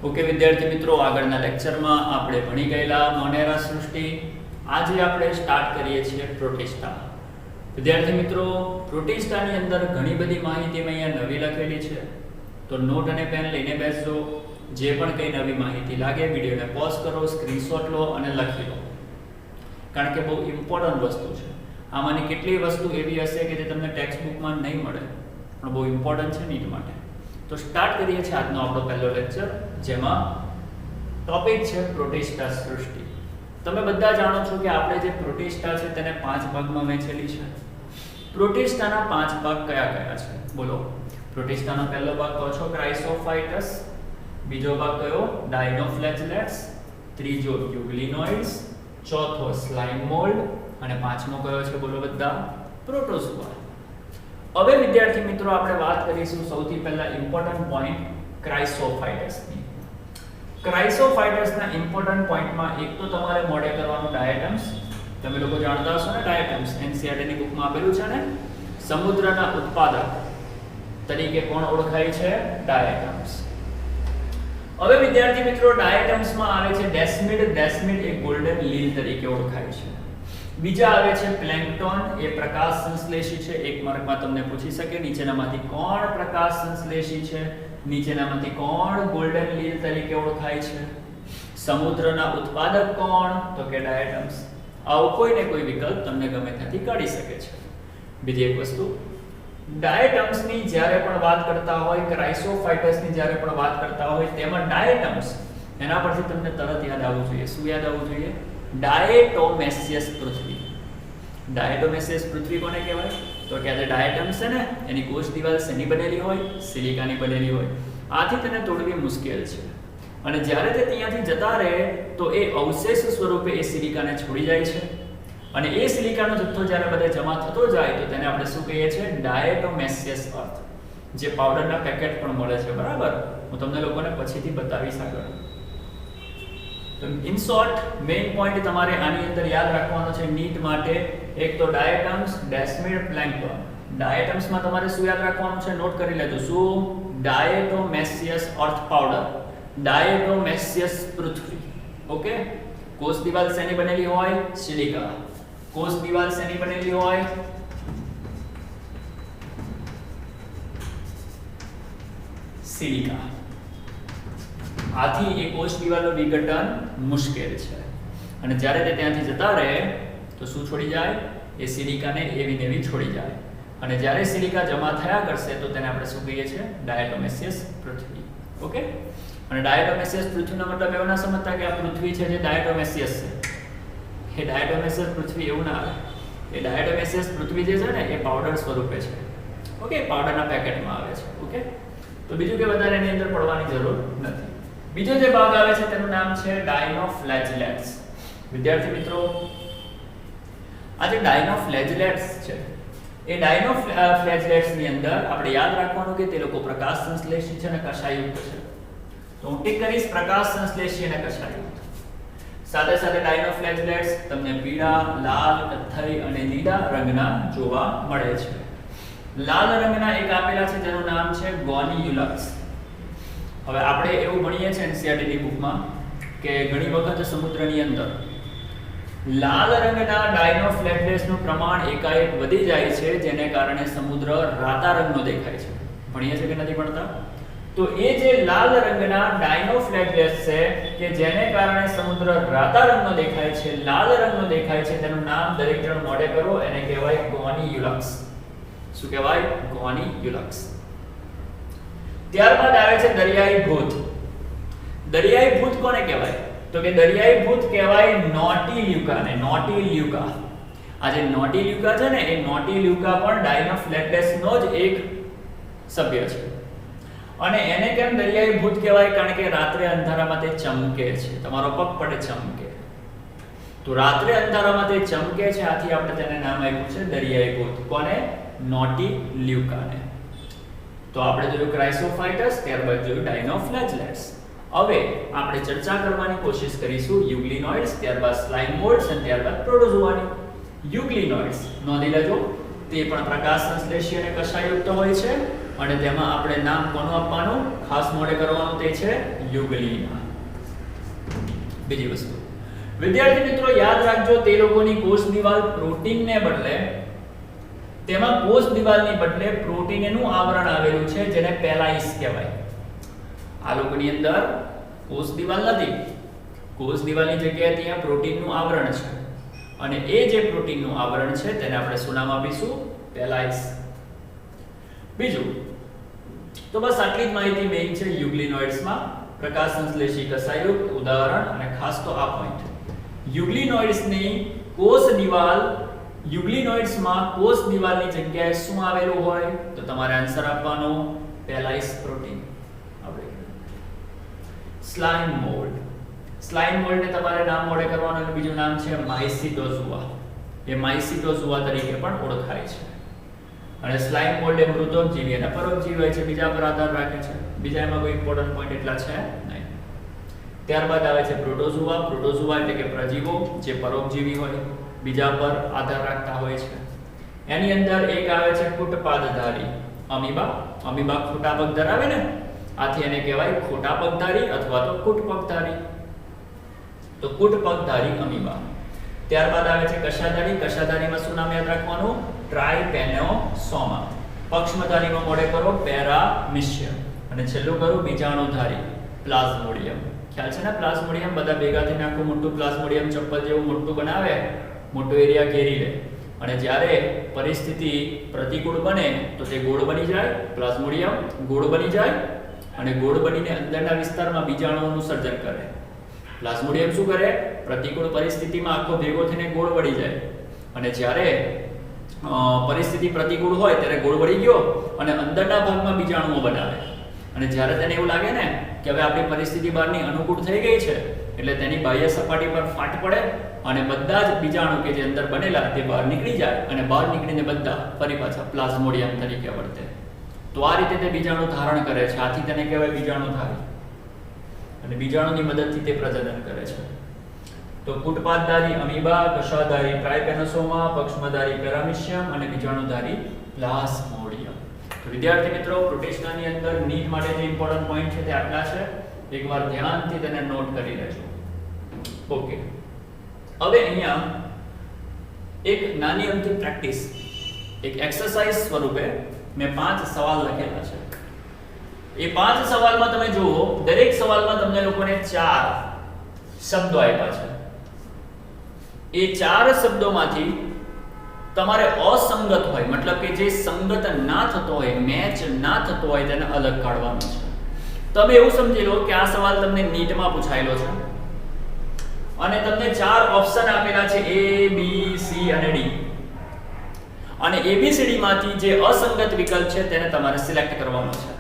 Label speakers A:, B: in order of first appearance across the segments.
A: Okay વિદ્યાર્થી મિત્રો, આગળના લેક્ચરમાં આપણે ભણી ગયેલા મોનેરા સૃષ્ટિ. આજે આપણે સ્ટાર્ટ કરીએ છીએ પ્રોટિસ્ટા. વિદ્યાર્થી મિત્રો, પ્રોટિસ્ટાની અંદર ઘણી બધી માહિતી મેં અહીંયા નવી લખેલી છે, તો નોટ અને પેન લઈને બેસજો. જે પણ કંઈ નવી માહિતી લાગે વિડીયોને પોઝ કરો, સ્ક્રીનશોટ લો અને લખી લો, કારણ કે બહુ ઇમ્પોર્ટન્ટ વસ્તુ છે. આમાંની કેટલી વસ્તુ એવી હશે કે જે તમને ટેક્સ્ટ બુકમાં નહીં મળે, પણ બહુ ઇમ્પોર્ટન્ટ છે નીટ માટે. તો સ્ટાર્ટ કરીએ છીએ આજનો આપણો પહેલો લેક્ચર, જેમાં ટોપિક છે પ્રોટિસ્ટા સૃષ્ટિ. તમે બધા જાણો છો કે આપણે જે પ્રોટિસ્ટા છે તેને 5 ભાગમાં વહેંચેલી છે. પ્રોટિસ્ટાના 5 ભાગ કયા કયા છે બોલો? પ્રોટિસ્ટાનો પહેલો ભાગ કહો છો ક્રાઇસોફાઇટસ, બીજો ભાગ કયો ડાયનોફ્લેજેલેટ્સ, ત્રીજો યુગ્લિનોઇડ્સ, ચોથો સ્લાઇમ મોલ્ડ અને પાંચમો કયો છે બોલો બધા? પ્રોટોઝોઆ. હવે વિદ્યાર્થી મિત્રો, આપણે વાત કરીશું સૌથી પહેલા ઇમ્પોર્ટન્ટ પોઈન્ટ ક્રાઇસોફાઇટસની. ક્રાઇસોફાઇટસના ઇમ્પોર્ટન્ટ પોઈન્ટમાં એક તો તમારે મોડે કરવાનું ડાયટમ્સ. તમે લોકો જાણતા હશો ને ડાયટમ્સ, એનસીઈઆરટી ની બુકમાં આપેલું છે ને. સમુદ્રના ઉત્પાદક તરીકે કોણ ઓળખાય છે? ડાયટમ્સ. હવે વિદ્યાર્થી મિત્રો, ડાયટમ્સમાં આવે છે ડેસ્મિડ. ડેસ્મિડ એ ગોલ્ડન લીલ તરીકે ઓળખાય છે. બીજા આવે છે પ્લેન્કટોન, એ પ્રકાશ સંશ્લેષી છે. એક માર્કમાં તમને પૂછી શકે નીચેનામાંથી કોણ પ્રકાશ સંશ્લેષી છે? નીચેનામાંથી કોણ ગોલ્ડન લીલ તરીકે ઓળખાય છે? સમુદ્રના ઉત્પાદક કોણ? તો કે ડાયટમ્સ. આવો કોઈ ને કોઈ વિકલ્પ તમને ગમે ત્યાંથી કાઢી શકે છે. બીજી એક વસ્તુ, ડાયટમ્સની જ્યારે પણ વાત કરતા હોય, ક્રાઇસોફાઇટસની જ્યારે પણ વાત કરતા હોય, તેમાં ડાયટમ્સ એના પરથી તમને તરત યાદ આવવું જોઈએ. શું યાદ આવવું જોઈએ? ડાયટોમેસિયસ પૃથ્વી. ડાયટોમેસિયસ પૃથ્વી કોને કહેવાય? તો કે આ જે ડાયટમ્સ છે ને, એની કોષ દિવાલ શેની બનેલી હોય? સિલિકાની બનેલી હોય. આથી તેને તોડવી મુશ્કેલ છે, અને જ્યારે તે ત્યાંથી જતા રહે તો એ અવશેષ સ્વરૂપે એ સિલિકાને છોડી જાય છે, અને એ સિલિકાનો જથ્થો જ્યારે બધે જમા થતો જાય તો તેને આપણે શું કહીએ છીએ? ડાયટોમેસિયસ અર્થ. જે પાવડરના પેકેટ પણ મળે છે, બરાબર? હું તમને લોકોને પછીથી બતાવીશ આગળ. તો ઇન શોર્ટ, મેઇન પોઈન્ટ તમારે આની અંદર યાદ રાખવાનો છે નીટ માટે. એક તો ડાયટમ્સ, ડેસ્મિડ, પ્લેન્કટોન. ડાયટમ્સમાં તમારે શું યાદ રાખવાનું છે? નોટ કરી લેજો. શું? ડાયટોમેસિયસ અર્થ પાવડર, ડાયટોમેસિયસ પૃથ્વી. ઓકે. કોષ દિવાલ શેની બનેલી હોય? સિલિકા. કોષ દિવાલ શેની બનેલી હોય? સિલિકા. આથી એ કોષ દિવાલનું વિઘટન મુશ્કેલ છે, અને જ્યારે તે ત્યાંથી જતા રહે તો શું છોડી જાય? એ સિલિકાને એવી ને એવી છોડી જાય, અને જ્યારે સિલિકા જમા થયા કરશે તો તેને આપણે શું કહીએ છીએ? ડાયટોમેસિયસ પૃથ્વી. ઓકે. અને ડાયટોમેસિયસ પૃથ્વીનો મતલબ એવો ના સમજતા કે આ પૃથ્વી છે જે ડાયટોમેસિયસ છે. એ ડાયટોમેસિયસ પૃથ્વી એવું ના આવે. એ ડાયટોમેસિયસ પૃથ્વી જે છે ને, એ પાવડર સ્વરૂપે છે. ઓકે. પાવડરના પેકેટમાં આવે છે. ઓકે. તો બીજું કે વધારે એની અંદર પડવાની જરૂર નથી. બીજો જે ભાગ આવે છે તેનું નામ છે ડાયનોફ્લેજેલેટ્સ. વિદ્યાર્થી મિત્રો, આ જે ડાયનોફ્લેજેલેટ્સ છે, એ ડાયનોફ્લેજેલેટ્સ ની અંદર આપણે યાદ રાખવાનું કે તે લોકો પ્રકાશ સંશ્લેષી છે અને કષાયુક્ત છે. તો હું ટીક કરીશ પ્રકાશ સંશ્લેષી અને કષાયુક્ત. સાથે સાથે ડાયનોફ્લેજેલેટ્સ તમને પીળા, લાલ, કથ્થઈ અને લીલા રંગના જોવા મળે છે. લાલ રંગના એક આપેલા છે જેનું નામ છે ગોનિયુલક્સ. હવે આપણે એવું ભણીએ છીએ એનસીઈઆરટી ની બુકમાં કે ઘણી વખત સમુદ્રની અંદર લાલ રંગના ડાયનોફ્લેજેલેટ્સનું પ્રમાણ એકાએક વધી જાય છે, જેને કારણે સમુદ્ર રાતા રંગનો દેખાય છે. ભણીએ છીએ કે નથી ભણતા? તો એ જે લાલ રંગના ડાયનોફ્લેજેલેટ્સ છે કે જેને કારણે સમુદ્ર રાતા રંગનો દેખાય છે, લાલ રંગનો દેખાય છે, તેનું નામ દરેક જણ મોઢે કરો. એને કહેવાય ગોનિયુલક્સ. શું કહેવાય? ગોનિયુલક્સ. ત્યારબાદ આવે છે દરિયાઈ ભૂત. દરિયાઈ ભૂત કોને કહેવાય? તો કે દરિયાઈ ભૂત કહેવાય નોટિલ્યુકાને. નોટિલ્યુકા. આ જે નોટિલ્યુકા છે ને, એ નોટિલ્યુકા પણ ડાયનોફ્લેજેલેટ્સનો જ એક સભ્ય છે. અને એને કેમ દરિયાઈ ભૂત કહેવાય? કારણ કે રાત્રે અંધારામાં તે ચમકે છે. તમારો પગ પડે ચમકે, તો રાત્રે અંધારામાં તે ચમકે છે, આથી આપણે તેને નામ આપ્યું છે દરિયાઈ ભૂત. કોને? નોટિલ્યુકાને. તો આપણે જોયું ક્રાઇસોફાઇટસ, ત્યારબાદ જોયું ડાયનોફ્લેજેલેટ્સ. હવે આપણે ચર્ચા કરવાની કોશિશ કરીશું યુગ્લિનોઇડ્સ, ત્યારબાદ સ્લાઇમ મોલ્ડ્સ અને ત્યારબાદ પ્રોટોઝોઆની. યુગ્લિનોઇડ્સ નોંધી લેજો, તે પણ પ્રકાશ સંશ્લેષી અને કષાયુક્ત હોય છે. અને તેમાં આપણે નામ કોનું આપવાનું ખાસ મોડે કરવાનું તે છે યુગલીના. બીજી વસ્તુ વિદ્યાર્થી મિત્રો યાદ રાખજો તે લોકોની કોષ દિવાલ પ્રોટીનને બદલે તેમાં કોષ દિવાલની બદલે પ્રોટીનનું આવરણ આવેલું છે જેને પેલાઇસ કહેવાય. આ લોકોની અંદર કોષ દિવાલ નથી, કોષ દિવાલની જગ્યાએ ત્યાં પ્રોટીનનું આવરણ છે અને એ જે પ્રોટીનનું આવરણ છે તેને આપણે શું નામ આપીશું? પેલાઇસ. બીજું તો બસ આટલી જ માહિતી મેઇન છે યુગ્લિનોઇડ્સમાં. પ્રકાશ સંશ્લેષી કસાયુક્ત ઉદાહરણ અને ખાસ તો આ પોઈન્ટ યુગ્લિનોઇડ્સની કોષ દિવાલ યુગ્લિનોઇડ્સમાં કોષ દિવાલની જગ્યાએ શું આવેલું હોય તો તમારે આન્સર આપવાનો પેલાઇસ પ્રોટીન. સ્લાઇમ મોલ્ડ. સ્લાઇમ મોલ્ડને તમારે નામ મોડે કરવાનું એનું બીજું નામ છે માઇસિટોઝુઆ. એ માઇસિટોઝુઆ તરીકે પણ ઓળખાય છે. અને સ્લાઇમ મોલ્ડ એ મૃતોપજીવી અને પરોપજીવી હોય છે, બીજા પર આધાર રાખે છે. બીજા એમાં કોઈ ઇમ્પોર્ટન્ટ પોઈન્ટ એટલા છે નહીં. ત્યારબાદ આવે છે પ્રોટોઝુઆ. પ્રોટોઝુઆ એટલે કે પ્રજીવો જે પરોપજીવી હોય, બીજા પર આધાર રાખતા હોય છે. એની અંદર એક આવે છે કુટપાદધારી અમીબા. અમીબા ખોટા પગ ધરાવે ને, આથી એને કહેવાય ખોટા પગધારી અથવા તો કુટપગધારી. તો કુટપગધારી અમીબા. ત્યારબાદ આવે છે કશાધારી. કશાધારીમાં શું નામ યાદ રાખવાનું? ટ્રાઇપેનોસોમા. પક્ષમધારીમાં મોડે કરો પેરામિશિયમ. અને છેલ્લું કરું બીજાણુધારી પ્લાઝ્મોડિયમ. ખ્યાલ છે ને પ્લાઝ્મોડિયમ? બધા ભેગા થઈને આખું મોટું પ્લાઝ્મોડિયમ ચપ્પલ જેવું મોટું બનાવે, મોટો એરિયા ઘેરી લે અને જ્યારે પરિસ્થિતિ પ્રતિકૂળ બને તો તે ગોળ બની જાય. પ્લાઝ્મોડિયમ ગોળ બની જાય અને ગોળ બનીને અંદરના વિસ્તારમાં બીજાણુઓનું સર્જન કરે. પ્લાઝ્મોડિયમ શું કરે? પ્રતિકૂળ પરિસ્થિતિમાં આખો ભેગો થઈને ગોળ બની જાય અને જ્યારે પરિસ્થિતિ પ્રતિકૂળ હોય ત્યારે ગોળ બની ગયો અને અંદરના ભાગમાં બીજાણુઓ બનાવે અને જ્યારે તેને એવું લાગે ને કે હવે આપણી પરિસ્થિતિ બહારની અનુકૂળ થઈ ગઈ છે એટલે તેની બાહ્ય સપાટી પર ફાટ પડે અને બધા જ બીજાણુ કે જે અંદર બનેલા તે બહાર નીકળી જાય અને બહાર નીકળીને બધા ફરી પાછા પ્લાઝ્મોડિયમ તરીકે વર્તે. તો આ રીતે તે બીજાણુ ધારણ કરે છે. આથી તેને કહેવાય બીજાણુધારી અને બીજાણુની મદદથી તે પ્રજનન કરે છે. તો કુટપાદધારી અમીબા, કશાધારી ટ્રાઇપેનોસોમા, પક્ષમધારી પેરામિશિયમ અને બીજાણુધારી પ્લાઝ્મોડિયમ. તો વિદ્યાર્થી મિત્રો પ્રોટિસ્ટાની અંદર નીટ માટે જે ઇમ્પોર્ટન્ટ પોઈન્ટ છે તે આટલા છે. એકવાર ધ્યાનથી તેને નોટ કરી લેજો. ઓકે, હવે અહીંયા એક નાની અમથી પ્રેક્ટિસ, એક એક્સરસાઇઝ સ્વરૂપે મેં 5 સવાલ લખેલા છે. એ 5 સવાલમાં તમે જુઓ, દરેક સવાલમાં તમને લોકોને 4 શબ્દો આપ્યા છે. એ 4 શબ્દોમાંથી તમારે અસંગત હોય, મતલબ કે જે સંગત ના થતો હોય, મેચ ના થતો હોય તેને અલગ કાઢવાનો છે. તમે એવું સમજી લો કે આ સવાલ તમને નીટમાં પૂછાયેલો છે અને તમને 4 ઓપ્શન આપેલા છે A, B, C અને D. અને ABCD માંથી જે અસંગત વિકલ્પ છે તેને તમારે સિલેક્ટ કરવાનો છે.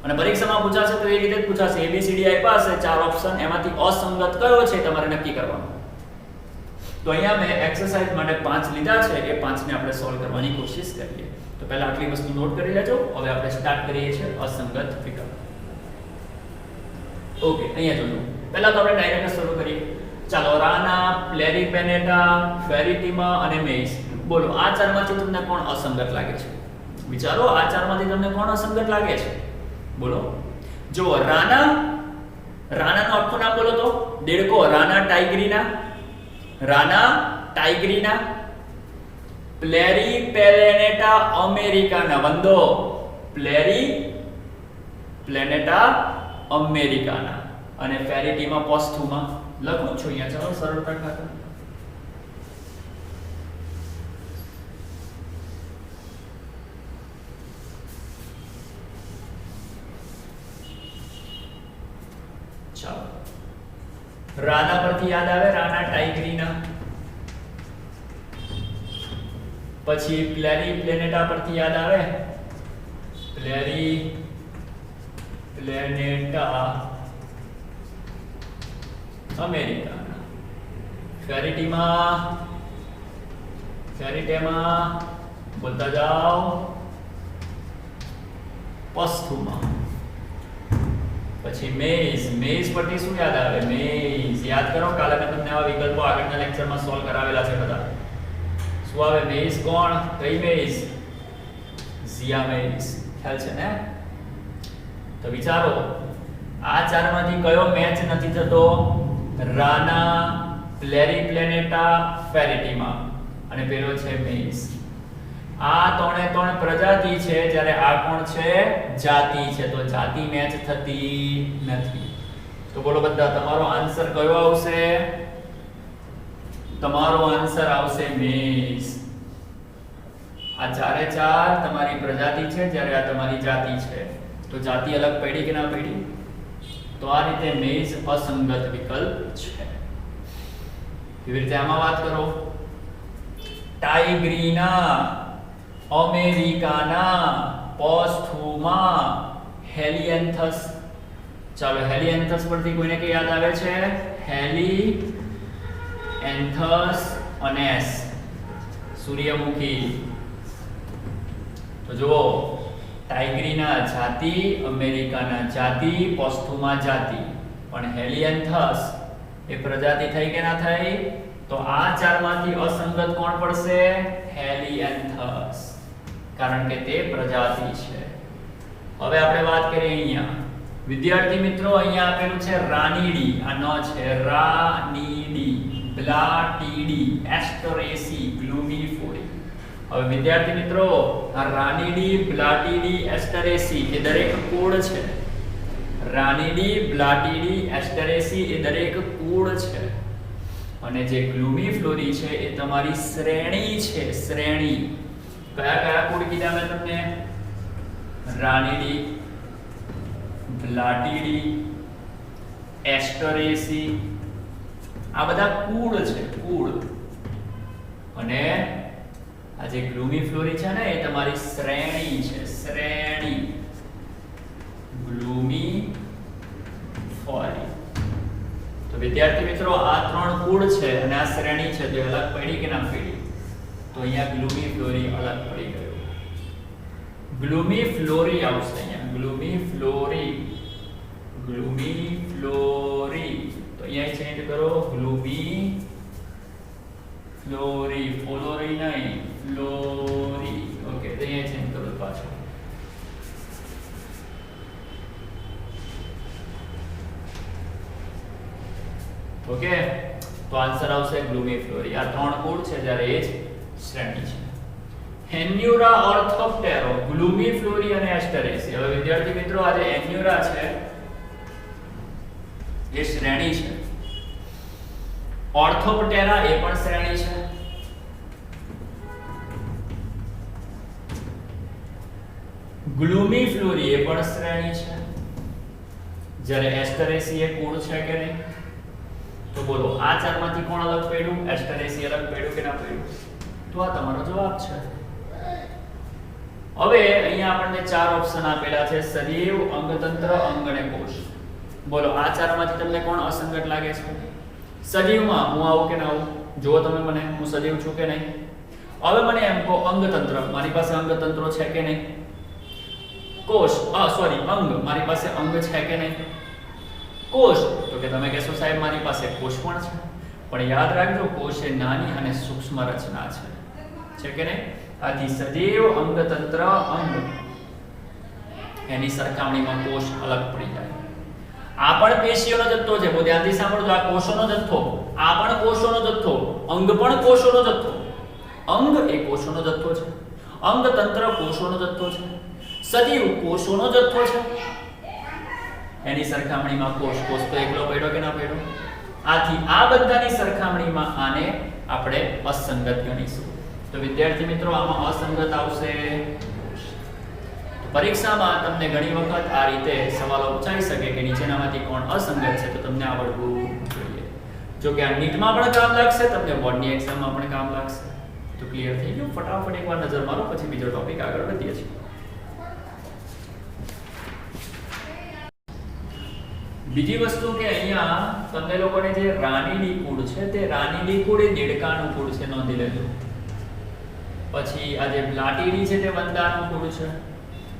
A: અને પરીક્ષામાં પૂછાશે તો એ રીતે જ પૂછાશે. ABCD આપ્યા હશે 4 ઓપ્શન, એમાંથી અસંગત કયો છે તમારે નક્કી કરવાનો. તો અહીંયા મેં એક્સરસાઇઝ માટે 5 લીધા છે. એ 5ને આપણે સોલ્વ કરવાની કોશિશ કરીએ. તો પહેલા આટલી વસ્તુ નોટ કરી લેજો. હવે આપણે સ્ટાર્ટ કરીએ છીએ અસંગત વિકલ્પ. ઓકે, અહીંયા જોજો. પહેલા તો આપણે ડાયરેક્ટ શરૂ કરીએ. ચાલો, રાના, પ્લેરીપેનેટા, ફેરિટીમા અને મેઇસ. બોલો, આ 4 માંથી તમને કોણ અસંગત લાગે છે? વિચારો, આ 4 માંથી તમને કોણ અસંગત લાગે છે? બોલો. જો રાના, રાનાનું આખું નામ બોલો તો. દેડકો રાના ટાઇગ્રીના, રાના ટાઇગ્રીના. પ્લેરીપેનેટા અમેરિકાના, વંદો પ્લેનેટા અમેરિકાના. અને ફેરિટીમા પોસ્થુમા. લખું છું અહીંયા, ચાલો સરળતા ખાતર. ચાલો, રાના પરથી યાદ આવે રાના ટાઇગ્રીના. પછી પ્લેનેટા પરથી યાદ આવે પ્લેનેટા અમેરિકાના. ફેરિટેમા બોલતા જાઓ. પસ્થુમા. પછી મેઇઝ પરથી શું યાદ આવે? મેઇઝ યાદ કરો, કાલે મેં તમને આવા વિકલ્પો આગળના લેક્ચરમાં સોલ્વ કરાવેલા છે બધા. શું આવે? મેઇઝ કોણ? કઈ મેઇઝ? ઝિયા મેઇઝ. ખ્યાલ છે ને? તો વિચારો આ ચારમાંથી કયો મેચ નથી થતો? રાના, પ્લેરીપ્લેનેટા, ફેરેટીમા અને પેલો છે મેઇઝ. આ ત્રણ પ્રજાતિ છે, જ્યારે આ કોણ છે? જાતિ છે. તો જાતિ મેચ થતી નથી. તો બોલો બધા, તમારો આન્સર કયો આવશે? તમારો આન્સર આવશે મેઇઝ. આ ચારે ચાર તમારી પ્રજાતિ છે, જ્યારે આ તમારી જાતિ છે. તો જાતિ અલગ પડી કે ના પડી? તો આ રીતે મેઇઝ અસંગત વિકલ્પ છે. કેવી રીતે આમાં વાત કરો? ટાઇગ્રીના, અમેરિકાના, પોસ્થુમા, હેલિએન્થસ. ચાલો હેલિએન્થસ પરથી કોઈને કે યાદ આવે છે? હેલિએન્થસ અને એસ સૂર્યમુખી. તો જુઓ, ટાઇગ્રીના જાતિ, અમેરિકાના જાતિ, પોસ્થુમા જાતિ. પણ હેલિએન્થસ એ પ્રજાતિ થઈ કે ના થઈ? તો આ ચારમાંથી અસંગત કોણ પડશે? હેલિએન્થસ, કારણ કે તે પ્રજાતિ છે. હવે આપણે વાત કરીએ અહીંયા. વિદ્યાર્થી મિત્રો, અહીંયા આપેલું છે રાનીડી. આ ન છે. રાનીડી, બ્લાટીડી, એસ્ટરેસી, ગ્લુમિફોરી. હવે વિદ્યાર્થી મિત્રો, આ રાનીડી, બ્લાટીડી, એસ્ટરેસી એ દરેક કુળ છે. રાનીડી, બ્લાટીડી, એસ્ટરેસી એ દરેક કુળ છે. અને જે ગ્લુમિફ્લોરી છે એ તમારી શ્રેણી છે. શ્રેણી. કયા કયા કુળ કીધા મેં તમને? રાનીડી, બ્લાટીડી, એસ્ટરેસી. આ બધા કુળ છે. કુળ. અને આ જે ગ્લુમિફ્લોરી છે ને એ તમારી શ્રેણી છે. શ્રેણી. ગ્લુમિફોરી. તો વિદ્યાર્થી મિત્રો, આ ત્રણ કુળ છે અને આ શ્રેણી છે. તો અલગ પડી કે ના પડી? તો અહીંયા ગ્લુમિફ્લોરી અલગ પડી ગયું. ગ્લુમિફ્લોરી આવશે અહીંયા. ગ્લુમિફ્લોરી. ગ્લુમિફ્લોરી. તો અહીંયા ચેન્જ કરો. ગ્લુમિફ્લોરી. ફ્લોરી નહીં, ફ્લોરી. ઓકે, તો અહીંયા ચેન્જ કરો પાછો. ઓકે, તો આન્સર આવશે ગ્લુમિફ્લોરી. આ ત્રણ કુળ છે, જ્યારે એ જ શ્રેણી છે. હેન્યુરા, ઓર્થોપ્ટેરો, ગ્લુમિફ્લોરી અને એસ્ટરેસી. હવે વિદ્યાર્થી મિત્રો, આ જે હેન્યુરા છે એ શ્રેણી છે. ઓર્થોપ્ટેરા એ પણ શ્રેણી છે. ગ્લુમિફ્લોરી એ પણ શ્રેણી છે. જ્યારે એસ્ટરેસી એ કુળ છે કે નહીં? તો બોલો, આ ચારમાંથી કોણ અલગ પડ્યું? એસ્ટરેસી અલગ પડ્યું કે ના પડ્યું? તો આ તમારો જવાબ છે. હવે અહીંયા આપણને ચાર ઓપ્શન આપેલા છે: સજીવ, અંગતંત્ર, અંગ અને કોષ. બોલો, આ ચારમાંથી તમને કોણ અસંગત લાગે છે? સજીવમાં હું આવું કે ના આવું? જુઓ તમે મને, હું સજીવ છું કે નહીં? હવે મને એમ કહો, અંગતંત્ર, મારી પાસે અંગતંત્રો છે કે નહીં? કોષ, સોરી, અંગ, મારી પાસે અંગ છે કે નહીં? કોષ, તો કે તમે કહેશો સાહેબ મારી પાસે કોષ પણ છે. પણ યાદ રાખજો, કોષ એ નાની અને સૂક્ષ્મ રચના છે કે નહીં? આથી સજીવ, અંગતંત્ર, અંગ એની સરખામણીમાં કોષ અલગ પડી જાય. આ પણ પેશીઓનો જથ્થો છે. બહુ ધ્યાનથી સાંભળજો. આ કોષોનો જથ્થો, આ પણ કોષોનો જથ્થો, અંગ પણ કોષોનો જથ્થો. અંગ એ કોષોનો જથ્થો છે. અંગતંત્ર કોષોનો જથ્થો છે. સજીવ કોષોનો જથ્થો છે. એની સરખામણીમાં કોષ તો એકલો પડ્યો કે ના પડ્યો? આથી આ બધાની સરખામણીમાં આને આપણે અસંગત ગણીશું. તો વિદ્યાર્થી મિત્રો, આમાં અસંગત આવશે. પરીક્ષામાં તમને ઘણી વખત આ રીતે સવાલો પૂછાઈ શકે કે નીચેનામાંથી કોણ અસંગત છે, તો તમને આવડવું જોઈએ. જો કે આ નીટમાં પણ કામ લાગશે, તમને બોર્ડની એક્ઝામમાં પણ કામ લાગશે. તો ક્લિયર થઈ ગયું? ફટાફટ એકવાર નજર મારો, પછી બીજો ટોપિક આગળ વધીએ છીએ. બીજી વસ્તુ કે અહીંયા તમને લોકોને જે રાનીડી કુળ છે, તે રાનીડી કુળ એ દેડકાનું કુળ છે, નોંધી લેજો. પછી આ જે બ્લાટીડી છે તે વંદાનું કુળ છે.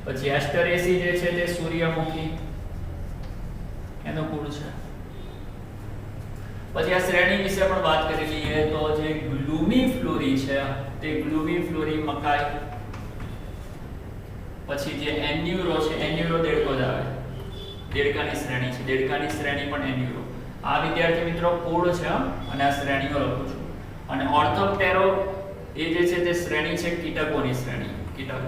A: પછી એસ્ટરેસી જે છે તે સૂર્યમુખી એનો કુળ છે. પછી આ શ્રેણી વિશે પણ વાત કરી લઈએ. તો જે ગ્લુમિફ્લોરી છે તે ગ્લુમિફ્લોરી મકાઈ. પછી જે એન્યુરો છે, એન્યુરો દેડકો જ આવે, દેડકાની શ્રેણી છે, દેડકાની શ્રેણી પણ એન્યુરો. આ વિદ્યાર્થી મિત્રો કુળ છે અને આ શ્રેણીઓ લખું છું. અને ઓર્થોપ્ટેરો એ જે છે તે શ્રેણી છે કીટકોની શ્રેણી, કીટક.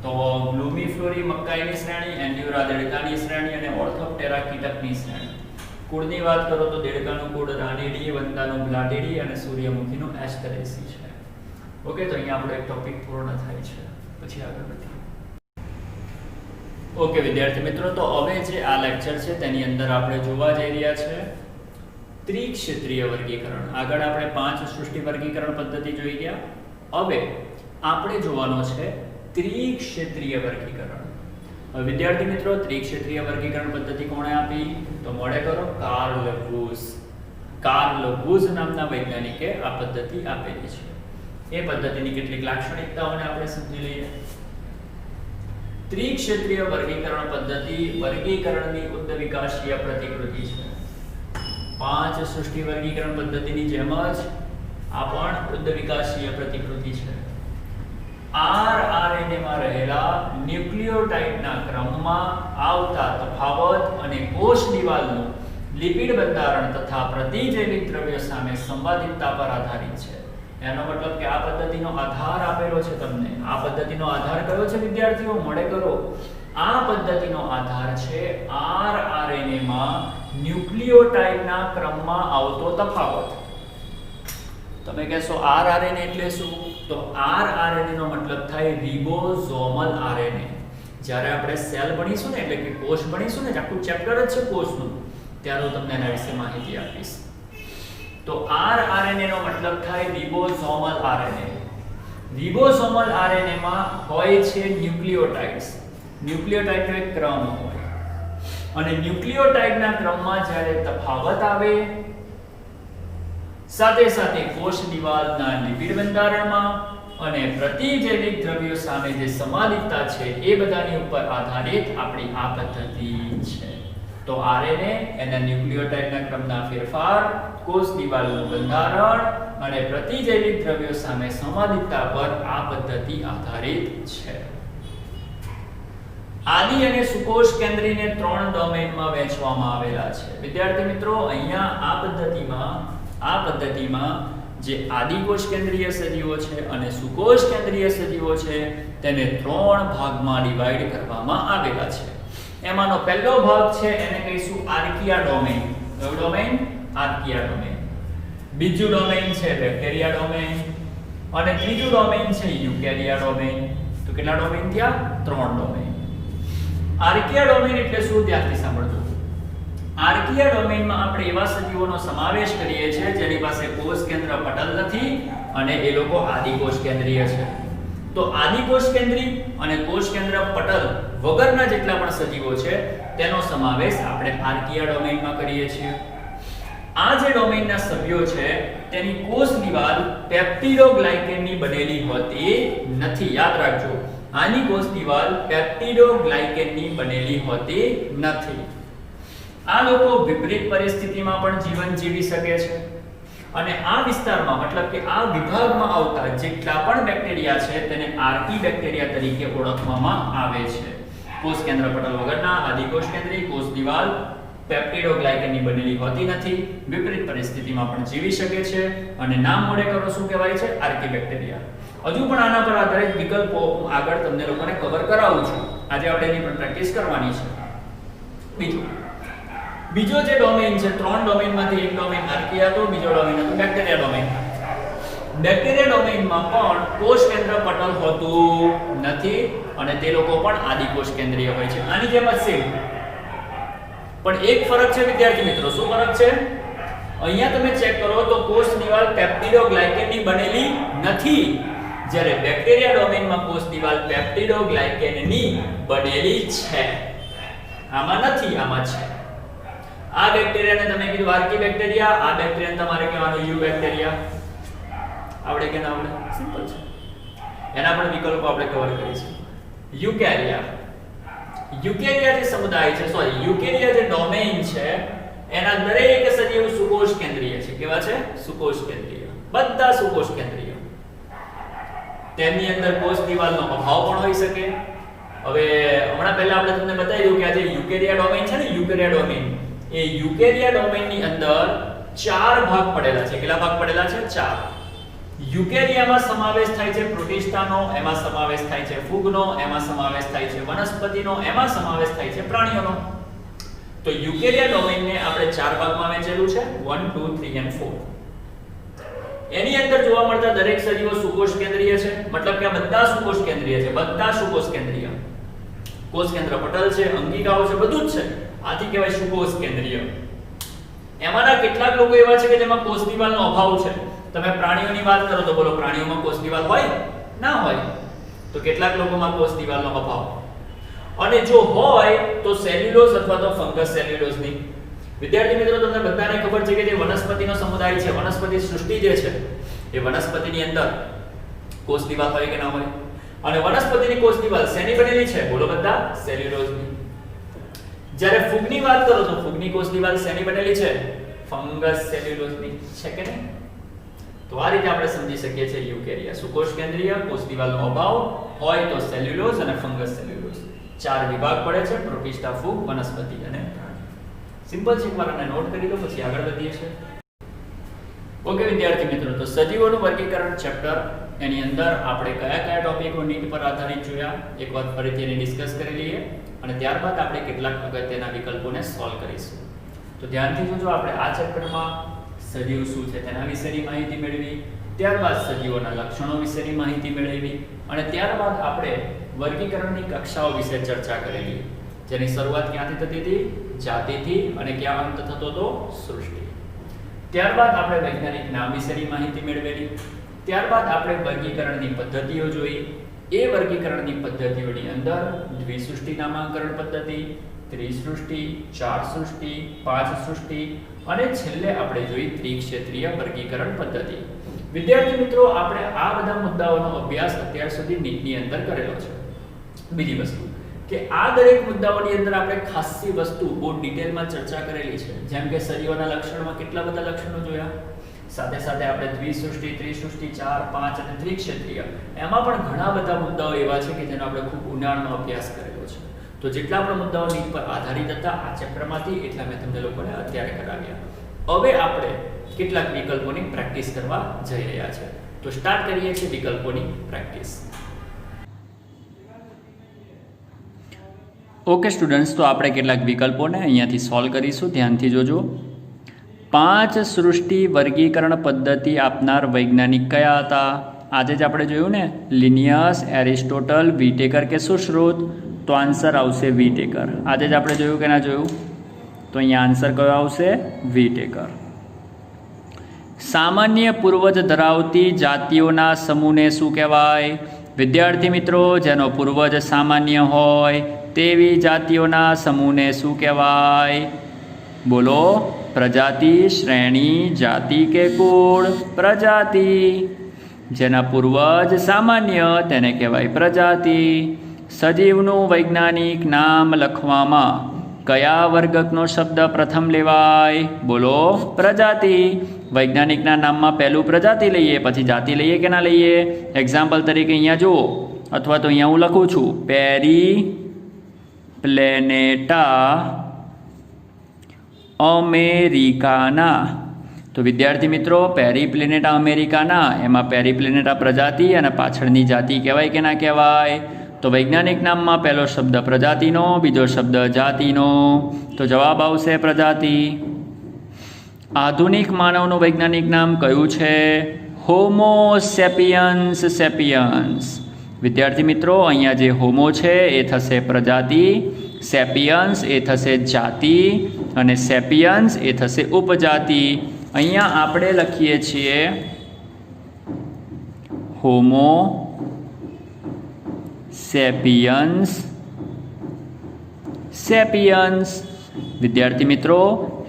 A: તો ગ્લુમીફ્લોરી મકાઈની શ્રેણી, એન્યુરા દેડકાની શ્રેણી અને ઓર્થોપ્ટેરા કીટકની શ્રેણી. કુળની વાત કરો તો દેડકાનું કુળ રાનીડી, વંદાનું બ્લાટીડી અને સૂર્યમુખીનું એસ્ટરેસી છે. ઓકે, તો અહીંયા આપણો એક ટોપિક પૂર્ણ થાય છે. પછી આગળ વધીએ. ઓકે વિદ્યાર્થી મિત્રો, તો હવે જે આ લેક્ચર છે તેની અંદર આપણે જોવા જઈ રહ્યા છે ત્રિક્ષેત્રીય વર્ગીકરણ. આગળ આપણે 5 સૃષ્ટિ વર્ગીકરણ પદ્ધતિ જોઈ ગયા. હવે આપણે જોવાનો છે ત્રિક્ષેત્રીય વર્ગીકરણ. વિદ્યાર્થી મિત્રો, ત્રિક્ષેત્રીય વર્ગીકરણ પદ્ધતિ કોણે આપી? તો મોડે કરો, કાર્લ વુઝ. કાર્લ વુઝ નામના વૈજ્ઞાનિકે આ પદ્ધતિ આપેલી છે. એ પદ્ધતિની કેટલીક લાક્ષણિકતાઓને આપણે સમજી લઈએ. ત્રિક્ષેત્રીય વર્ગીકરણ પદ્ધતિ વર્ગીકરણની ઉદ્દવિકાસીય પ્રતિકૃતિ છે. 5 સૃષ્ટિ વર્ગીકરણ પદ્ધતિની જેમ જ આ પણ ઉદ્દવિકાસીય પ્રતિકૃતિ છે. RNA માં રહેલા ન્યુક્લિયોટાઇડના ક્રમમાં આવતા તફાવત અને કોષ દિવાલનું લિપિડ બંધારણ તથા પ્રતિજૈવિક દ્રવ્યો સામે સંવાદિતતા પર આધારિત છે. એનો મતલબ કે આ પદ્ધતિનો આધાર આપેલો છે તમને. આ પદ્ધતિનો આધાર કયો છે વિદ્યાર્થીઓ? મોડે કરો. આ પદ્ધતિનો આધાર છે RNA માં ન્યુક્લિયોટાઇડના ક્રમમાં આવતો તફાવત. તમે કહેશો RNA એટલે શું? તો RNA નો મતલબ થાય રિબોઝોમલ RNA. જ્યારે આપણે સેલ ભણીશું ને, એટલે કે કોષ ભણીશું ને, આખું ચેપ્ટર જ છે કોષનું, ત્યારે હું તમને એના વિશે માહિતી આપીશ. તો RNA નો મતલબ થાય રિબોઝોમલ RNA. રિબોઝોમલ RNA માં હોય છે ન્યુક્લિયોટાઇડ્સ. ન્યુક્લિયોટાઇડનો એક ક્રમ હોય અને ન્યુક્લિયોટાઇડના ક્રમમાં જ્યારે તફાવત આવે, સાથે સાથે કોષ દિવાલના લિપિડ બંધારણમાં અને પ્રતિજૈવિક દ્રવ્યો સામે જે સંવાદિતતા છે એ બધાની ઉપર આધારિત આપણી આ પદ્ધતિ છે. તો RNA એના ન્યુક્લિયોટાઇડના ક્રમના ફેરફાર, કોષ દિવાલનું બંધારણ અને પ્રતિજૈવિક દ્રવ્યો સામે સંવાદિતતા પર આ પદ્ધતિ આધારિત છે. આદિ અને સુકોષ કેન્દ્રીને 3 ડોમેનમાં વહેંચવામાં આવેલા છે. વિદ્યાર્થી મિત્રો, અહીંયા આ પદ્ધતિમાં જે આદિકોષ કેન્દ્રીય સજીવો છે અને સુકોષ કેન્દ્રીય સજીવો છે તેને 3 ભાગમાં ડિવાઇડ કરવામાં આવેલા છે. એમાંનો પહેલો ભાગ છે એને કહીશું આર્કિયા ડોમેન. કયો ડોમેન? Archaea domain. બીજું ડોમેન છે બેક્ટેરિયા ડોમેન અને ત્રીજું ડોમેન છે યુકેરિયા ડોમેન. તો કેટલા ડોમેન થયા? 3 ડોમેન. આર્કિયા ડોમેન એટલે શું? ધ્યાનથી સાંભળજો. આર્કિયા ડોમેનમાં આપણે એવા સજીવોનો સમાવેશ કરીએ છીએ જેની પાસે કોષ કેન્દ્ર પટલ નથી અને એ લોકો આદિકોષ કેન્દ્રીય છે. તો આદિકોષ કેન્દ્રી અને કોષ કેન્દ્ર પટલ વગરના જેટલા પણ સજીવો છે તેનો સમાવેશ આપણે આર્કિયા ડોમેનમાં કરીએ છીએ. આ જે ડોમેનના સભ્યો છે તેની કોષ દિવાલ પેપ્ટિડોગ્લાયકેનની બનેલી હોતી નથી. યાદ રાખજો, આની કોષ દિવાલ પેપ્ટિડોગ્લાયકેનની બનેલી હોતી નથી. આ લોકો વિપરીત પરિસ્થિતિમાં પણ જીવન જીવી શકે છે અને આ વિસ્તારમાં, મતલબ કે આ વિભાગમાં આવતા જેટલા પણ બેક્ટેરિયા છે તેને આર્કી બેક્ટેરિયા તરીકે ઓળખવામાં આવે છે. કોષ કેન્દ્ર પટલ વગરના આદિકોષ કેન્દ્રી કોષ દિવાલ પેપ્ટિડોગ્લાયકેનની બનેલી હોતી નથી, વિપરીત પરિસ્થિતિમાં પણ જીવી શકે છે અને નામ મોડે કરો શું કહેવાય છે? આર્કી બેક્ટેરિયા. હજુ પણ આના પર આધારિત વિકલ્પો હું આગળ તમને લોકોને કવર કરાવું છું. આજે આપણે એની પણ પ્રેક્ટિસ કરવાની છે. બીજો જે ડોમેન છે, 3 ડોમેનમાંથી એક ડોમેન આર્કિયા હતો, બીજો ડોમેન હતો બેક્ટેરિયા ડોમેન. બેક્ટેરિયા ડોમેનમાં પણ કોષ કેન્દ્ર પટલ હોતું નથી અને તે લોકો પણ આદિકોષ કેન્દ્રીય હોય છે. આની જેમ જ સેમ, પણ એક ફરક છે વિદ્યાર્થી મિત્રો. શું ફરક છે? અહીંયા તમે ચેક કરો તો કોષ દિવાલ પેપ્ટિડોગ્લાયકેનની બનેલી નથી, જ્યારે બેક્ટેરિયા ડોમેનમાં કોષ દિવાલ પેપ્ટિડોગ્લાયકેનની બનેલી છે. આમાં નથી, આમાં છે. આ બેક્ટેરિયાને તમે કીધું આર્કી બેક્ટેરિયા, આ બેક્ટેરિયાને તમારે કહેવાનું યુ બેક્ટેરિયા. આવડે કે ના આવડે? સિમ્પલ છે. એના પણ વિકલ્પો આપણે કવર કરીશું. યુકેરિયા. યુકેરિયા જે સમુદાય છે, સોરી યુકેરિયા જે ડોમેન છે એના દરેક સજીવ સુકોષ કેન્દ્રીય છે. કેવા છે? સુકોષ કેન્દ્રીય. બધા સુકોષ કેન્દ્રીય. તેમની અંદર કોષ દિવાલનો અભાવ પણ હોઈ શકે. હવે હમણાં પહેલા આપણે તમને બતાવી દઉં કે આ જે યુકેરિયા ડોમેન છે ને, યુકેરિયા ડોમેન, એ યુકેરિયા ડોમેનની અંદર 4 ભાગ પડેલા છે. કેટલા ભાગ પડેલા છે? 4. યુકેરિયામાં સમાવેશ થાય છે પ્રોટિસ્ટાનો, એમાં સમાવેશ થાય છે ફૂગનો, એમાં સમાવેશ થાય છે વનસ્પતિનો, એમાં સમાવેશ થાય છે પ્રાણીઓનો. તો યુકેરિયા ડોમેનને આપણે 4 ભાગમાં વહેંચેલું છે, 1 2 3 અને 4. એની અંદર જોવા મળતા દરેક સજીવો સુકોષ કેન્દ્રીય છે, મતલબ કે આ બધા સુકોષ કેન્દ્રીય છે, બધા સુકોષ કેન્દ્રીય. કોષ કેન્દ્ર પટલ છે, અંગિકાઓ છે, બધું જ છે. આથી કહેવાય સુકોષ કેન્દ્રીય. એમાંના કેટલાક લોકો એવા છે કે જેમાં કોષ દિવાલનો અભાવ છે. તમે પ્રાણીઓની વાત કરો તો બોલો, પ્રાણીઓમાં કોષ દિવાલ હોય? ના હોય. તો કેટલાક લોકોમાં કોષ દિવાલનો અભાવ. અને જો હોય તો સેલ્યુલોઝ અથવા તો ફંગસ સેલ્યુલોઝની. વિદ્યાર્થી મિત્રો, તમને બધાને ખબર છે કે જે વનસ્પતિનો સમુદાય છે, વનસ્પતિ સૃષ્ટિ જે છે, એ વનસ્પતિની અંદર કોષ દિવાલ હોય કે ના હોય? અને વનસ્પતિની કોષ દિવાલ શેની બનેલી છે? બોલો બધા, સેલ્યુલોઝની. જ્યારે ફૂગની વાત કરો તો ફૂગની કોષ દિવાલ શેની બનેલી છે? ફંગસ સેલ્યુલોઝની છે કે નહીં? તો આ રીતે આપણે સમજી શકીએ છીએ યુકેરિયા સુકોષ કેન્દ્રીય, કોષ દિવાલનો અભાવ હોય તો સેલ્યુલોઝ અને ફંગસ સેલ્યુલોઝ. 4 વિભાગ પડે છે: પ્રોટિસ્ટા, ફૂગ, વનસ્પતિ અને પ્રાણી. સિમ્પલ છે, એકવાર આને નોટ કરી લો, પછી આગળ વધીએ છીએ. ઓકે વિદ્યાર્થી મિત્રો, તો સજીવોનું વર્ગીકરણ ચેપ્ટર એની અંદર આપણે કયા કયા ટોપિકો નીટ પર આધારિત જોયા, એકવાર ફરીથી એને ડિસ્કસ કરી લઈએ અને ત્યારબાદ આપણે કેટલાક અગત્યના વિકલ્પોને સોલ્વ કરીશું. તો ધ્યાનથી જોજો, આપણે આ ચેપ્ટરમાં સજીવ શું છે તેના વિશેની માહિતી મેળવી, ત્યારબાદ સજીવોના લક્ષણો વિશેની માહિતી મેળવી અને ત્યારબાદ આપણે વર્ગીકરણની કક્ષાઓ વિશે ચર્ચા કરેલી, જેની શરૂઆત ક્યાંથી થતી હતી? જાતિથી, અને ક્યાં અંત થતો હતો? સૃષ્ટિ. ત્યારબાદ આપણે વૈજ્ઞાનિક નામ વિશેની માહિતી મેળવેલી, ત્યારબાદ આપણે વર્ગીકરણની પદ્ધતિઓ જોઈ. એ વર્ગીકરણની પદ્ધતિઓની અંદર દ્વિસૃષ્ટિ નામાંકરણ પદ્ધતિ, ત્રિસૃષ્ટિ, 4 સૃષ્ટિ, 5 સૃષ્ટિ અને છેલ્લે આપણે જોઈ ત્રિક્ષેત્રીય વર્ગીકરણ પદ્ધતિ. વિદ્યાર્થી મિત્રો, આપણે આ બધા મુદ્દાઓનો અભ્યાસ અત્યાર સુધી નીટની અંદર કરેલો છે. બીજી વસ્તુ કે આ દરેક મુદ્દાઓની અંદર આપણે ખાસી વસ્તુ બહુ ડિટેલમાં ચર્ચા કરેલી છે, જેમ કે સજીવોના લક્ષણમાં કેટલા બધા લક્ષણો જોયા, સાથે સાથે આપણે દ્વિસૃષ્ટિ, ત્રિસૃષ્ટિ, 4, 5 અને ત્રિક્ષેત્રીય, એમાં પણ ઘણા બધા મુદ્દાઓ એવા છે કે જેનો આપણે ખૂબ ઊંડાણમાં અભ્યાસ કરેલો છે. તો જેટલા પણ મુદ્દાઓ નીટ પર આધારિત હતા આ ચેપ્ટરમાંથી, એટલા મેં તમને લોકોને અત્યારે કરાવ્યા. હવે આપણે કેટલાક વિકલ્પોની પ્રેક્ટિસ કરવા જઈ રહ્યા છે. તો સ્ટાર્ટ કરીએ છીએ વિકલ્પોની પ્રેક્ટિસ. ઓકે સ્ટુડન્ટ્સ, તો આપણે કેટલાક વિકલ્પોને અહીંયાથી સોલ્વ કરીશું. ધ્યાનથી જોજો. 5 સૃષ્ટિ વર્ગીકરણ પદ્ધતિ આપનાર વૈજ્ઞાનિક કયા હતા? આજે જ આપણે જોયું ને, લિનિયસ, એરિસ્ટોટલ, વિટેકર કે સુશ્રુત. તો આન્સર આવશે વિટેકર. આજે જ આપણે જોયું કે ના જોયું? તો અહીંયા આન્સર કયો આવશે? વિટેકર. સામાન્ય પૂર્વજ ધરાવતી જાતિઓના સમૂહને શું કહેવાય? વિદ્યાર્થી મિત્રો, જેનો પૂર્વજ સામાન્ય હોય તેવી જાતિઓના સમૂહને શું કહેવાય? બોલો, પ્રજાતિ, શ્રેણી, જાતિ કે કુળ? પ્રજાતિ. જેના પૂર્વજ સામાન્ય તેને કહેવાય પ્રજાતિ. સજીવનું વૈજ્ઞાનિક નામ લખવામાં કયા વર્ગકનો શબ્દ પ્રથમ લેવાય? બોલો, પ્રજાતિ. વૈજ્ઞાનિકના નામમાં પહેલું પ્રજાતિ લઈએ, પછી જાતિ લઈએ કે ના લઈએ? એક્ઝામ્પલ તરીકે અહીંયા જુઓ, અથવા તો અહીંયા હું લખું છું પેરીપ્લેનેટા અમેરિકાના. તો વિદ્યાર્થી મિત્રો, પેરીપ્લેનેટા અમેરિકાના, એમાં પેરીપ્લેનેટા પ્રજાતિ અને પાછળની જાતિ કહેવાય કે ના કહેવાય? તો વૈજ્ઞાનિક નામમાં પહેલો શબ્દ પ્રજાતિનો, બીજો શબ્દ જાતિનો. તો જવાબ આવશે પ્રજાતિ. આધુનિક માનવનું વૈજ્ઞાનિક નામ કયું છે? હોમો સેપિયન્સ સેપિયન્સ. વિદ્યાર્થી મિત્રો, અહીંયા જે હોમો છે એ થશે પ્રજાતિ, સેપિયન્સ એ થશે જાતિ અને સેપિયન્સ એ થશે ઉપજાતિ. અહીંયા આપણે લખીએ છીએ હોમો સેપિયન્સ સેપિયન્સ. વિદ્યાર્થી મિત્રો,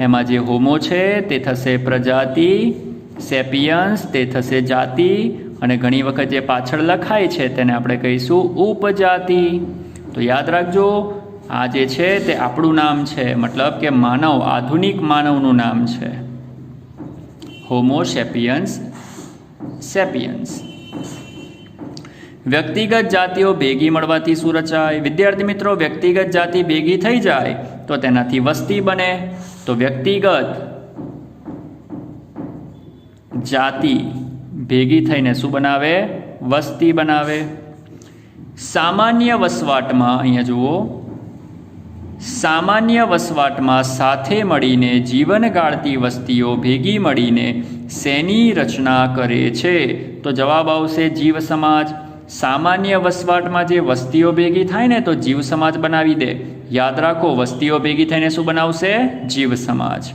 A: એમાં જે હોમો છે તે થશે પ્રજાતિ, સેપિયન્સ તે થશે જાતિ અને ઘણી વખત જે પાછળ લખાય છે તેને આપણે કહીશું ઉપજાતિ. તો યાદ રાખજો, આ જે છે તે આપણું નામ છે, મતલબ કે માનવ, આધુનિક માનવનું નામ છે હોમો સેપિયન્સ સેપિયન્સ. વ્યક્તિગત જાતિઓ ભેગી મળવાથી શું રચાય? વિદ્યાર્થી મિત્રો, વ્યક્તિગત જાતિ ભેગી થઈ જાય તો તેનાથી વસ્તી બને. તો વ્યક્તિગત જાતિ ભેગી થઈને શું બનાવે? વસ્તી બનાવે. સામાન્ય વસવાટમાં, અહીંયા જુઓ, સામાન્ય વસવાટમાં સાથે મળીને જીવન ગાળતી વસ્તીઓ ભેગી મળીને શેની રચના કરે છે? તો જવાબ આવશે જીવ સમાજ. સામાન્ય વસવાટમાં જે વસ્તીઓ ભેગી થાય ને તો જીવ સમાજ બનાવી દે. યાદ રાખો, વસ્તીઓ ભેગી થઈને શું બનાવશે? જીવ સમાજ.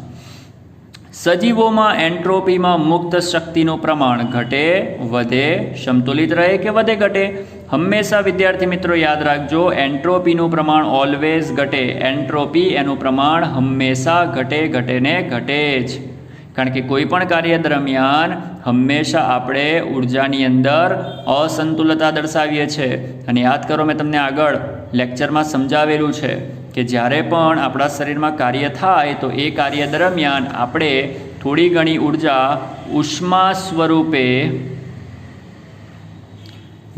A: સજીવોમાં એન્ટ્રોપીમાં મુક્ત શક્તિનું પ્રમાણ ઘટે, વધે, સમતુલિત રહે કે વધે, ઘટે? હંમેશા વિદ્યાર્થી મિત્રો યાદ રાખજો, એન્ટ્રોપીનું પ્રમાણ ઓલવેઝ ઘટે. એન્ટ્રોપી એનું પ્રમાણ હંમેશા ઘટે, ઘટે ને ઘટે જ. કારણ કે કોઈ પણ કાર્ય દરમિયાન હંમેશા આપણે ઉર્જાની અંદર અસંતુલતા દર્શાવીએ છીએ. અને યાદ કરો, મેં તમને આગળ લેક્ચરમાં સમજાવેલું છે કે જ્યારે પણ આપણા શરીરમાં કાર્ય થાય તો એ કાર્ય દરમિયાન આપણે થોડી ઘણી ઉર્જા ઉષ્મા સ્વરૂપે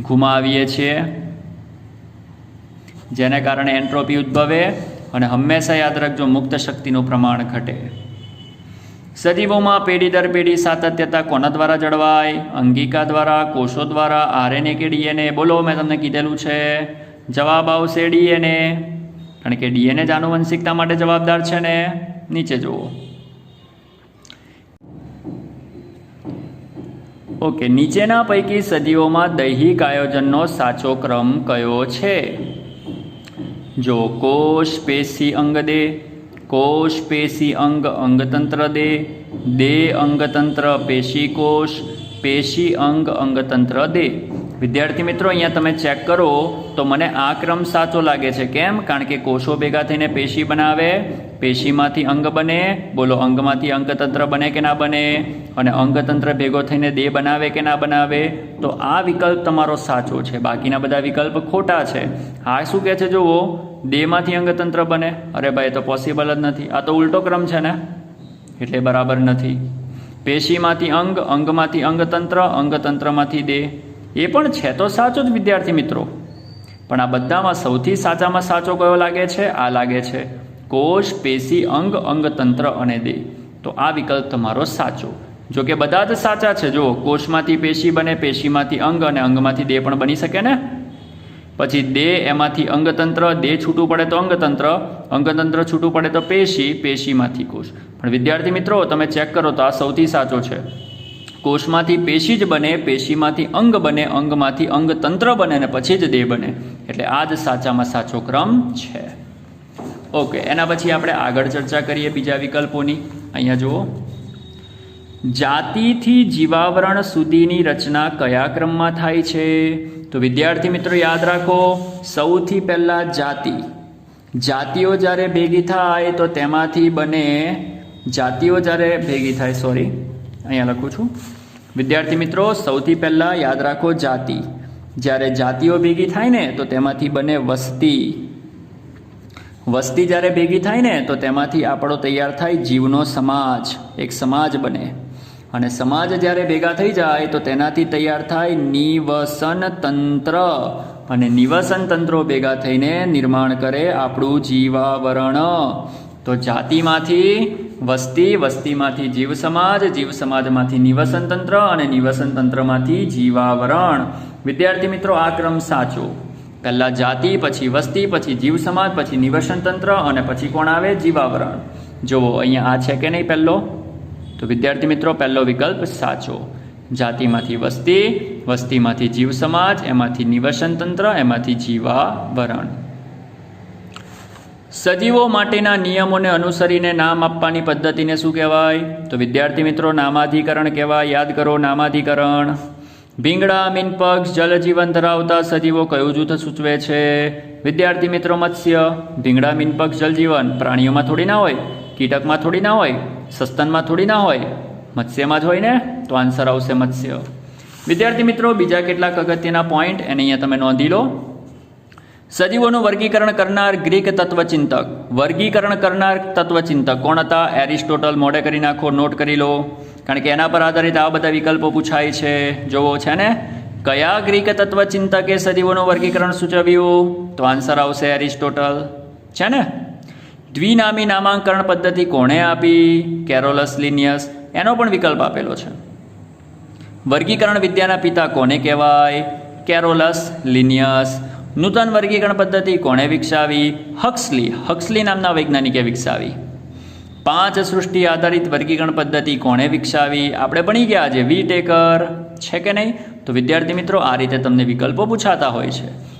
A: ગુમાવીએ છીએ, જેને કારણે એન્ટ્રોપી ઉદ્ભવે. અને હંમેશા યાદ રાખજો, મુક્ત શક્તિનું પ્રમાણ ઘટે. સજીવોમાં પેઢી દર પેઢી સાતત્યતા કોના દ્વારા જળવાય? અંગિકા દ્વારા, કોષો દ્વારા, આરએનએ કે ડીએનએ? બોલો, મેં તમને કીધેલું છે. જવાબ આવશે ડીએનએ. કારણ કે ડીએનએ જ આનુવંશિકતા માટે જવાબદાર છે ને. નીચે જુઓ. ઓકે, નીચેના પૈકી સજીવોમાં દૈહિક આયોજનનો સાચો ક્રમ કયો છે? જો કોષ પેશી અંગ દે, કોષ પેશી અંગ અંગતંત્ર દે, અંગતંત્ર પેશી કોષ, પેશી અંગ અંગતંત્ર દે. વિદ્યાર્થી મિત્રો, અહીંયા તમે ચેક કરો તો મને આ ક્રમ સાચો લાગે છે. કેમ? કારણ કે કોષો ભેગા થઈને પેશી બનાવે, પેશીમાંથી અંગ બને. બોલો, અંગમાંથી અંગતંત્ર બને કે ના બને? અને અંગતંત્ર ભેગો થઈને દેહ બનાવે કે ના બનાવે? તો આ વિકલ્પ તમારો સાચો છે, બાકીના બધા વિકલ્પ ખોટા છે. આ શું કહે છે? જુઓ, દેહમાંથી અંગતંત્ર બને. અરે ભાઈ, તો પોસિબલ જ નથી. આ તો ઉલટો ક્રમ છે ને, એટલે બરાબર નથી. પેશીમાંથી અંગ, અંગમાંથી અંગતંત્ર, અંગતંત્રમાંથી દેહ, એ પણ છે તો સાચો જ વિદ્યાર્થી મિત્રો. પણ આ બધામાં સૌથી સાચામાં સાચો કયો લાગે છે? આ લાગે છે, કોષ પેશી અંગ અંગતંત્ર અને દેહ. તો આ વિકલ્પ તમારો સાચો. જો કે બધા જ સાચા છે. જો કોષમાંથી પેશી બને, પેશીમાંથી અંગ અને અંગમાંથી દેહ પણ બની શકે ને. પછી દેહ, એમાંથી અંગતંત્ર, દેહ છૂટું પડે તો અંગતંત્ર, અંગતંત્ર છૂટું પડે તો પેશી, પેશીમાંથી કોષ. પણ વિદ્યાર્થી મિત્રો, તમે ચેક કરો તો આ સૌથી સાચો છે. કોષમાંથી પેશી જ બને, પેશીમાંથી અંગ બને, અંગમાંથી અંગતંત્ર બને અને પછી જ દેહ બને. એટલે આ જ સાચામાં સાચો ક્રમ છે. ઓકે, એના પછી આપણે આગળ ચર્ચા કરીએ બીજા વિકલ્પોની. અહીંયા જુઓ, જાતિથી જીવાવરણ સુધીની રચના કયા ક્રમમાં થાય છે? તો વિદ્યાર્થી મિત્રો યાદ રાખો, સૌથી પહેલાં જાતિ. જાતિઓ જ્યારે ભેગી થાય તો તેમાંથી બને, જાતિઓ જ્યારે ભેગી થાય, સોરી અહીંયા લખું છું. વિદ્યાર્થી મિત્રો, સૌથી પહેલાં યાદ રાખો જાતિ. જ્યારે જાતિઓ ભેગી થાય ને તો તેમાંથી બને વસ્તી. વસ્તી જ્યારે ભેગી થાય ને તો તેમાંથી આપણો તૈયાર થાય જીવનો સમાજ, એક સમાજ બને. અને સમાજ જ્યારે ભેગા થઈ જાય તો તેનાથી તૈયાર થાય નિવસન તંત્ર. અને નિવસન તંત્રો ભેગા થઈને નિર્માણ કરે આપણું જીવાવરણ. તો જાતિમાંથી વસ્તી, વસ્તીમાંથી જીવ સમાજ, જીવ સમાજમાંથી નિવસન તંત્ર અને નિવસન તંત્રમાંથી જીવાવરણ. વિદ્યાર્થી મિત્રો, આ ક્રમ સાચો. પહેલાં જાતિ, પછી વસ્તી, પછી જીવ સમાજ, પછી નિવસન તંત્ર અને પછી કોણ આવે? જીવાવરણ. જુઓ, અહીંયા આ છે કે નહીં પહેલો? તો વિદ્યાર્થી મિત્રો, પહેલો વિકલ્પ સાચો. જાતિમાંથી વસ્તી, વસ્તીમાંથી જીવ સમાજ, એમાંથી નિવસન તંત્ર, એમાંથી જીવાવરણ. સજીવો માટેના નિયમોને અનુસરીને નામ આપવાની પદ્ધતિને શું કહેવાય? તો વિદ્યાર્થી મિત્રો, નામાધિકરણ કહેવાય. યાદ કરો, નામાધિકરણ. ભીંગડા, મીનપક્ષ, જલજીવન ધરાવતા સજીવો કયું જૂથ સૂચવે છે? વિદ્યાર્થી મિત્રો, મત્સ્ય. ભીંગડા, મીનપક્ષ, જલજીવન. પ્રાણીઓમાં થોડી ના હોય, કીટકમાં થોડી ના હોય, સસ્તનમાં થોડી ના હોય, મત્સ્યમાં જ હોય ને. તો આન્સર આવશે મત્સ્ય. વિદ્યાર્થી મિત્રો, બીજા કેટલાક અગત્યના પોઈન્ટ એને અહીંયા તમે નોંધી લો. સજીવોનું વર્ગીકરણ કરનાર ગ્રીક તત્વચિંતક. વર્ગીકરણ કરનાર તત્વચિંતક કોણ હતા? એરિસ્ટોટલ. મોડે કરી નાખો, નોટ કરી લો, કારણ કે એના પર આધારિત આ બધા વિકલ્પો પૂછાય છે. જોવો છે ને, કયા ગ્રીક તત્વચિંતકે સજીવોનું વર્ગીકરણ સૂચવ્યું? તો આન્સર આવશે એરિસ્ટોટલ, છે ને? દ્વિનામી નામાંકરણ પદ્ધતિ કોણે આપી? Carolus Linnaeus. એનો પણ વિકલ્પ આપેલો છે. વર્ગીકરણ વિદ્યાના પિતા કોને કહેવાય? Carolus Linnaeus. નૂતન વર્ગીકરણ પદ્ધતિ કોણે વિકસાવી? હક્સલી. હક્સલી નામના વૈજ્ઞાનિકે વિકસાવી. 5 સૃષ્ટિ આધારિત વર્ગીકરણ પદ્ધતિ કોણે વિકસાવી? આપણે ભણી ગયા છે, વી ટેકર, છે કે નહીં? તો વિદ્યાર્થી મિત્રો, આ રીતે તમને વિકલ્પો પૂછાતા હોય છે.